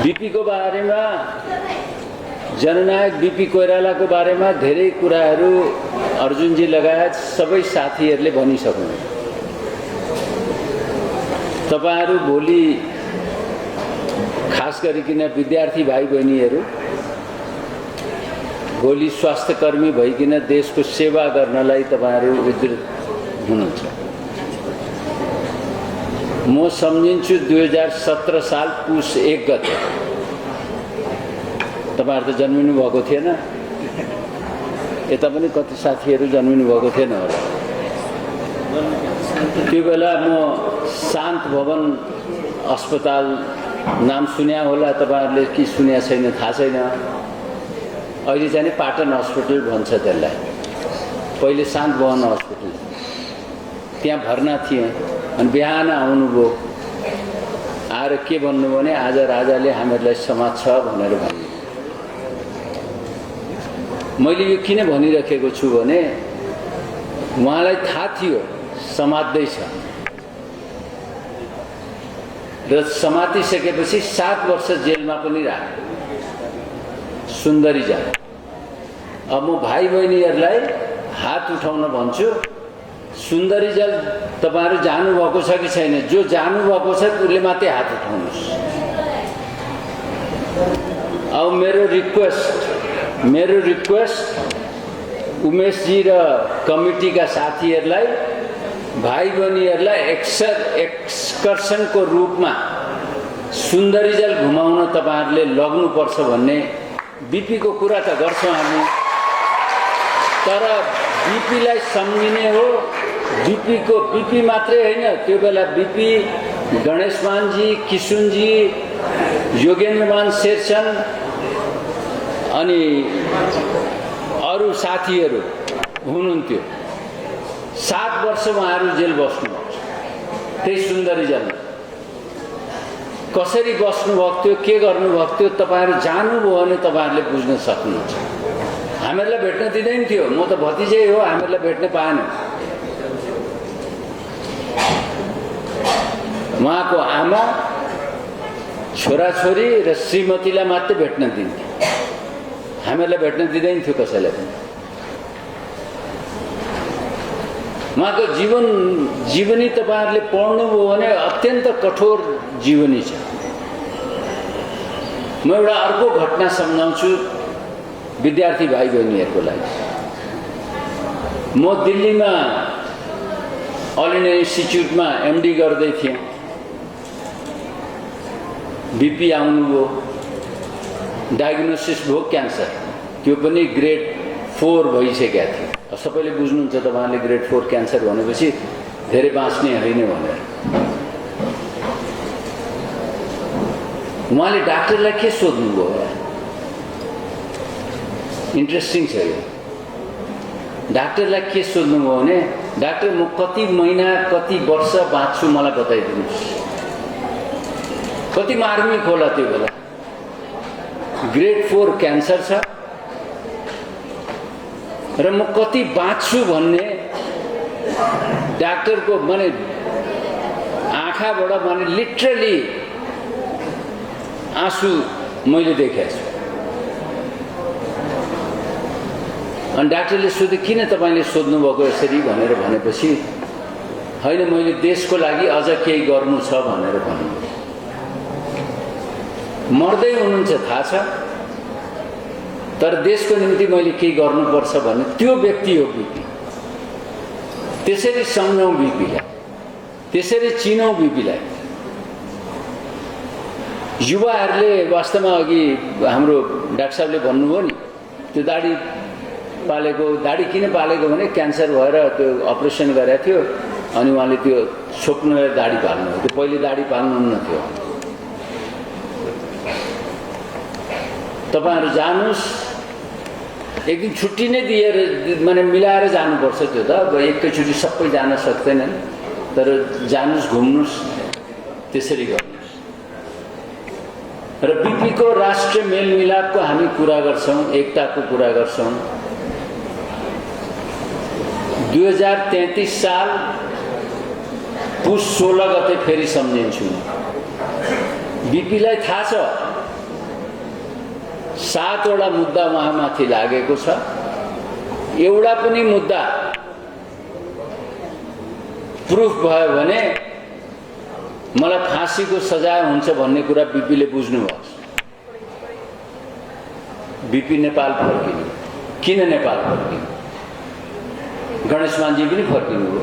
BP को बारेमा जननायक BP कोइरालाको बारेमा धेरै कुराहरू अर्जुनजी लगायत सबै साथीहरूले भनिसक्नु। तपाईहरु भोलि खास गरिकन विद्यार्थी भाइ बहिनीहरू भोलि स्वास्थ्यकर्मी भइकन देशको सेवा गर्नलाई तपाईहरु उद्युक्त हुनुहुन्छ। म सम्झिन्छु 2017 साल पुस 1 गते तपाईहरु त जन्मिनु भएको थिएन, यता पनि कति साथीहरू जन्मिनु भएको थिएन होला। त्यो बेला म शान्त भवन अस्पताल नाम सुन्या होला तपाईहरुले कि सुन्या छैन थाहा छैन। अहिले चाहिँ पाटन हस्पिटल भन्छ त्यसलाई, पहिले शान्त भवन हस्पिटल। त्यहाँ भर्ना थिए अनि बिहान आउनुभयो। आएर के भन्नुभयो भने आज राजाले हामीहरूलाई समाज छ भनेर भन्नु। मैले यो किन भनिराखेको छु भने उहाँलाई थाहा थियो समात्दैछ र समातिसकेपछि 7 वर्ष जेलमा पनि राखे सुन्दरीजा। अब म भाइ बहिनीहरूलाई हात उठाउन भन्छु। सुन्दरीजा तपाईहरु जानु भएको छ कि छैन? जो जानु भएको छ उसले मात्रै हात उठाउनुस्। अब मेरो रिक्वेस्ट उमेशजी र कमिटीका साथीहरूलाई भाइ बहिनीहरूलाई एक्सकर्सनको रूपमा सुन्दरीजल घुमाउन तपाईहरुले लग्नुपर्छ भन्ने बीपी को कुरा त गर्छौं हामी, तर बीपीलाई सम्झिने हो। बीपी मात्रै हैन, त्यो बेला बीपी गणेशमानजी, किशुनजी, योगेन्द्रमान शेरचन अनि अरु साथीहरू हुनुहुन्थ्यो। 7 वर्ष उहाँहरू जेल बस्नुभएको छ त्यही सुन्दरीजलमा। कसरी बस्नुभएको थियो, के गर्नुभएको थियो, तपाईहरु जानुभयो भने तपाईहरुले बुझ्न सक्नुहुन्छ। हामीहरूलाई भेट्न दिँदैन थियो। म त भतिजै हो, हामीहरूलाई भेट्न पाएन। उहाँको आमा, छोराछोरी र श्रीमतीलाई मात्रै भेट्न दिन्थ्यो, हामीहरूलाई भेट्न दिँदैन थियो कसैलाई पनि। उहाँको जीवनी तपाईहरुले पढ्नुभयो भने अत्यन्त कठोर जीवनी छ। म एउटा अर्को घटना सम्झाउँछु विद्यार्थी भाइ बहिनीहरूको लागि। म दिल्लीमा अल इन्डिया इन्स्टिच्युटमा एमडी गर्दै थिएँ। बीपी आउनुभयो, डायग्नोसिस भयो क्यान्सर। त्यो पनि ग्रेड 4 भइसकेको थियो। सबैले बुझ्नुहुन्छ तपाईहरुले ग्रेड 4 क्यान्सर भनेपछि धेरै बाँच्ने होइन भनेर। उहाँले डाक्टरलाई के सोध्नुभयो? इन्ट्रेस्टिङ छ यो। डाक्टरलाई के सोध्नुभयो भने डाक्टर म कति महिना कति वर्ष बाँच्छु मलाई बताइदिनुहोस्। कति मार्मिक होला त्यो बेला। ग्रेड 4 क्यान्सर छ र म कति बाँच्छु भन्ने डाक्टरको माने आँखाबाट माने लिटरली आँसु मैले देखेको छु। अनि डाक्टरले सोधे किन तपाईले सोध्नु भएको यसरी भनेर भनेपछि हैन मैले देशको लागि अझ केही गर्नु छ भनेर भन्नु। मर्दै हुनुहुन्छ थाहा छ, तर देशको निम्ति मैले केही गर्नुपर्छ भन्ने त्यो व्यक्ति हो बीपी। त्यसरी सम्झौं बीपीलाई, त्यसरी चिनौं बीपीलाई। युवाहरूले वास्तवमा अघि हाम्रो डाक्टर साहबले भन्नुभयो नि, त्यो दाढी पालेको, दाढी किन पालेको भने क्यान्सर भएर त्यो अपरेसन गरेको थियो अनि उहाँले त्यो छोप्नलाई दाढी पाल्नु हो। त्यो पहिले दाढी पाल्नु न थियो। तपाईहरु जानुस्, एक दिन छुट्टी नै दिएर माने मिलाएर जानुपर्छ। त्यो त अब एकैचोटि सबै जान सक्दैनन्, तर जानुस्, घुम्नुस्, त्यसरी गर्नुस्। र बीपी को राष्ट्रिय मेलमिलापको हामी कुरा गर्छौं, एकताको कुरा गर्छौं। 2033 साल पुस 16 गते फेरि सम्झिन्छु। बीपीलाई थाहा छ 7 वटा मुद्दा उहाँमाथि लागेको छ। एउटा पनि मुद्दा प्रुफ भयो भने मलाई फाँसीको सजाय हुन्छ भन्ने कुरा बीपीले बुझ्नुभयो। बीपी नेपाल फर्किनु। किन नेपाल फर्किनु? गणेश मानजी पनि फर्किनु हो।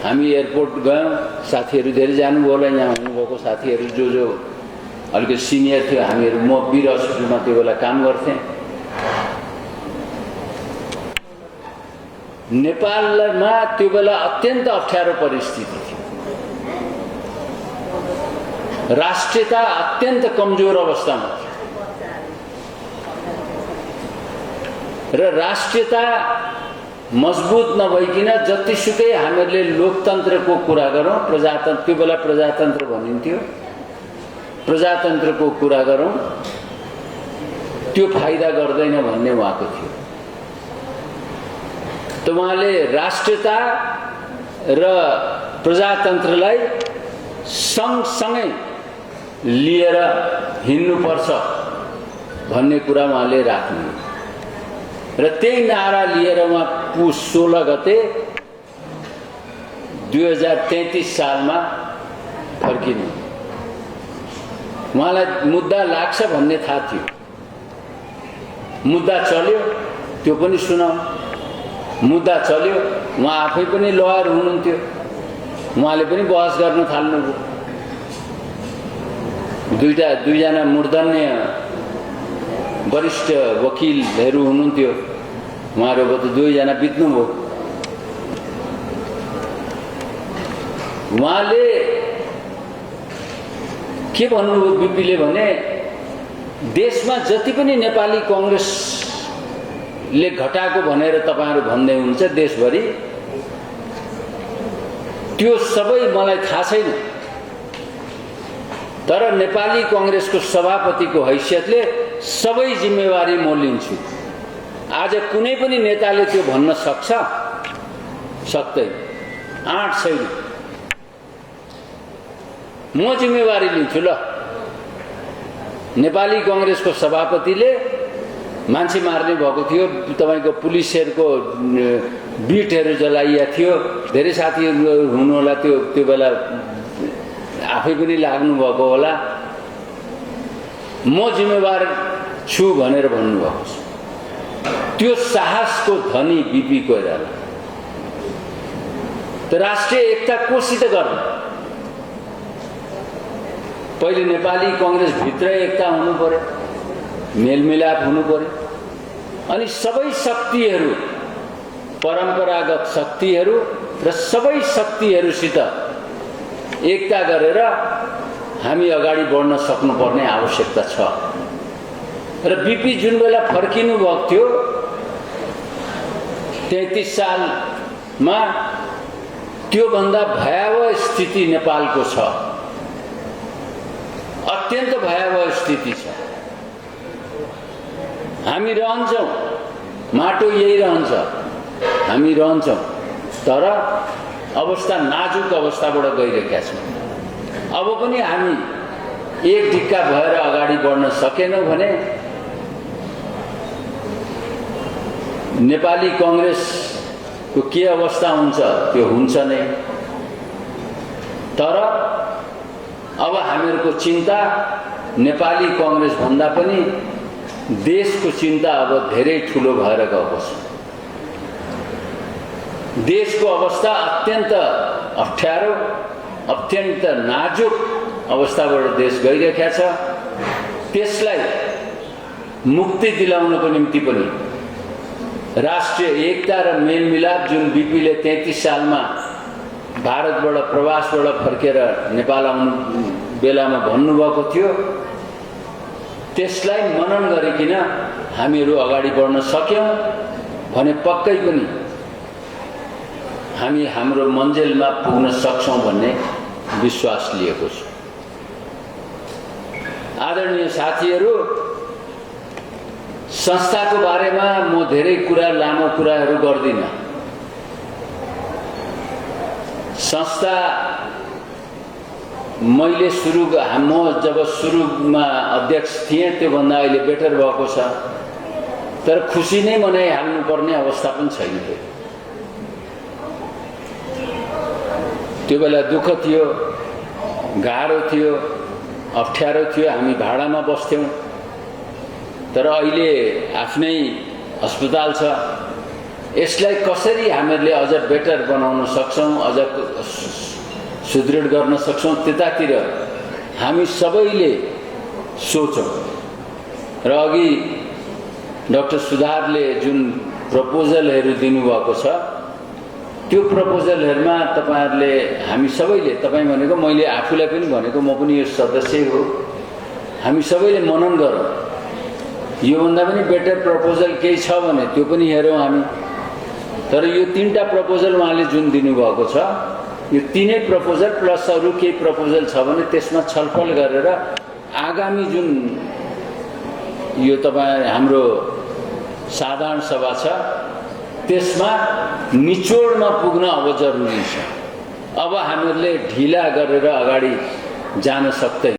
हामी एयरपोर्ट गयौँ, साथीहरू धेरै जानुभयो होला, यहाँ हुनुभएको साथीहरू जो अलिकति सिनियर थियो। हामीहरू म वीर हस्पिटलमा त्यो बेला काम गर्थेँ। नेपालमा त्यो बेला अत्यन्त अप्ठ्यारो परिस्थिति थियो। राष्ट्रियता अत्यन्त कमजोर अवस्थामा थियो र राष्ट्रियता मजबुत नभइकन जतिसुकै हामीले लोकतन्त्रको कुरा गरौँ, प्रजातन्त्र, त्यो बेला प्रजातन्त्र भनिन्थ्यो, प्रजातन्त्रको कुरा गरौँ, त्यो फाइदा गर्दैन भन्ने उहाँको थियो। त उहाँले राष्ट्रियता र प्रजातन्त्रलाई सँगसँगै लिएर हिँड्नुपर्छ भन्ने कुरा उहाँले राख्नु र त्यही नारा लिएर उहाँ पुस 16 गते 2033 सालमा फर्किनु। उहाँलाई मुद्दा लाग्छ भन्ने थाहा थियो। मुद्दा चल्यो, त्यो पनि सुनाऊ। मुद्दा चल्यो, उहाँ आफै पनि लयर हुनुहुन्थ्यो, उहाँले पनि बहस गर्न थाल्नुभयो। दुईजना मूर्धन्य वरिष्ठ वकिलहरू हुनुहुन्थ्यो, उहाँहरूको त 2 जना बित्नुभयो। उहाँले के भन्नुभयो बीपीले भने देशमा जति पनि नेपाली कांग्रेसले घटाएको भनेर तपाईहरु भन्दै हुनुहुन्छ देशभरि, त्यो सबै मलाई थाहा छैन, तर नेपाली कांग्रेसको सभापतिको हैसियतले सबै जिम्मेवारी म लिन्छु। आज कुनै पनि नेताले त्यो भन्न सक्छ? सक्दैन। 8 छैन। म जिम्मेवारी लिन्छु। ल, नेपाली कांग्रेसको सभापतिले मान्छे मार्ने भएको थियो, तपाईको पुलिसहरुको बिटहरु जलाइया थियो, धेरै साथीहरु हुनु होला, त्यो बेला आफै पनि लाग्नु भएको होला। म जिम्मेवार छु भनेर भन्नुभएको छ। त्यो साहसको धनी बीपी कोइराला। त राष्ट्रिय एकता कोसित गर्ने, पहिले नेपाली कांग्रेस भित्र एकता हुनु पर्यो, मेलमिलाप हुनु पर्यो, अनि सबै शक्तिहरू, परम्परागत शक्तिहरू र सबै शक्तिहरूसित एकता गरेर हामी अगाडि बढ्न सक्नुपर्ने आवश्यकता छ। र बीपी जुन बेला फर्किनु भएको थियो 33 सालमा, त्यो भन्दा भयावह स्थिति नेपालको छ, अत्यन्त भयावह स्थिति छ। हामी रहन्छौं, माटो यही रहन्छ, हामी रहन्छौं, तर अवस्था नाजुक अवस्थाबाट गइरहेका छौं। अब पनि हामी एक ढिक्का भएर अगाडि बढ्न सकेनौं भने नेपाली कांग्रेसको के अवस्था हुन्छ त्यो हुन्छ नै। तर अब हामीहरूको चिन्ता नेपाली कांग्रेस भन्दा पनि देशको चिन्ता अब धेरै ठूलो भएर गएको छ। देशको अवस्था अत्यन्त अप्ठ्यारो, अत्यन्त नाजुक अवस्थाबाट देश गइरहेको छ। त्यसलाई मुक्ति दिलाउनको निम्ति पनि राष्ट्रिय एकता र मेलमिलाप जुन बीपीले 33 सालमा भारतबाट प्रवासबाट फर्केर नेपाल आउनु बेलामा भन्नुभएको थियो, त्यसलाई मनन गरिकन हामीहरू अगाडि बढ्न सक्यौं भने पक्कै पनि हामी हाम्रो मन्जिलमा पुग्न सक्छौं भन्ने विश्वास लिएको छु। आदरणीय साथीहरू, संस्थाको बारेमा म धेरै लामो कुराहरू गर्दिन। संस्था मैले म जब सुरुमा अध्यक्ष थिएँ त्योभन्दा अहिले बेटर भएको छ, तर खुसी नै मनाइहाल्नुपर्ने अवस्था पनि छैन। त्यो बेला दुःख थियो, गाह्रो थियो, अप्ठ्यारो थियो, हामी भाडामा बस्थ्यौँ। तर अहिले आफ्नै अस्पताल छ। यसलाई कसरी हामीले अझ बेटर बनाउन सक्छौँ, अझ सुदृढ गर्न सक्छौँ, त्यतातिर हामी सबैले सोचौँ। र अघि डाक्टर सुधारले जुन प्रपोजलहरू दिनुभएको छ, त्यो प्रपोजलहरूमा तपाईहरुले, हामी सबैले, तपाईँ भनेको मैले आफूलाई पनि भनेको, म पनि यो सदस्य हो, हामी सबैले मनन गरौँ। योभन्दा पनि बेटर प्रपोजल केही छ भने त्यो पनि हेरौँ हामी। तर यो तीनटा प्रपोजल उहाँले जुन दिनुभएको छ, यो तीनै प्रपोजल प्लस अरू केही प्रपोजल छ भने त्यसमा छलफल गरेर आगामी जुन यो तपाईँ हाम्रो साधारण सभा छ त्यसमा निचोडमा पुग्न अब जरुरी छ। अब हामीहरूले ढिला गरेर अगाडि जान सक्दैन।